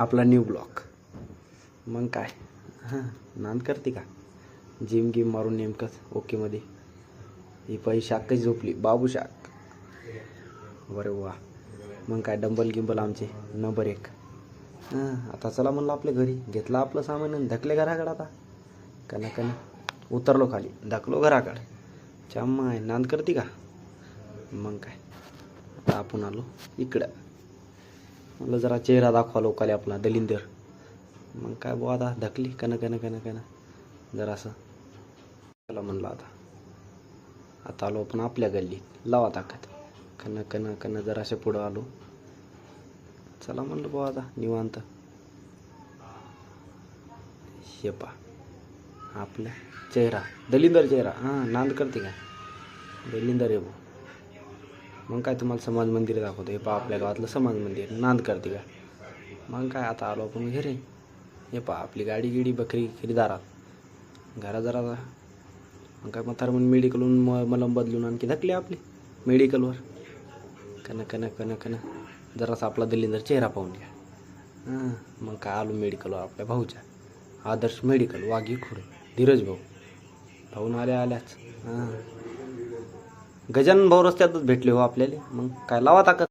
आपला new block. मग काय हां नांद करते का जिम गिम मारून नेमकंच ओकेमध्ये. ही पायी शाक कशी झोपली बाबू शाक. बरे वा. मग काय डंबल गिंबल आमचे नंबर 1. हां आता चला म्हणलं आपल्या घरी. घेतलं आपलं सामान आणि धकले घराकडं. आता कना उतरलो खाली धकलो घराकडं. चम्माय नांद करते का. मग काय आता आपण आलो इकडं. म्हणलं जरा चेहरा दाखवा लोकाले आपला दलिंदर. मग काय बुवा आता धकली कन जरासं. चला म्हणलं आता आलो आपण आपल्या गल्लीत. लावा ताकद कन जराशे पुढं आलो. चला म्हणलं बुवा आता निवांत. हे पा आपला चेहरा दलिंदर चेहरा. हां नांद करते का दलिंदर आहे भाऊ. मग काय तुम्हाला समाज मंदिर दाखवतो. हे पहा आपल्या गावातलं समाज मंदिर. नांद करते का. मग काय आता आलो आपण घरी. हे पहा आपली गाडी गिडी बकरी दारात घरा जरा. मग काय म्हातार म्हणून मेडिकलहून मलम बदलून आणखी धकले आपले मेडिकलवर. कन जरासा आपला दलिंदर चेहरा पाहून घ्या. हां मग काय आलो मेडिकलवर आपल्या भाऊच्या. आदर्श मेडिकल वाघी खोडे धीरज भाऊन आल्याच. हां गजानन भाऊ रस्त्यातच भेटले हो आपल्याला. मग काय लावा ताकद.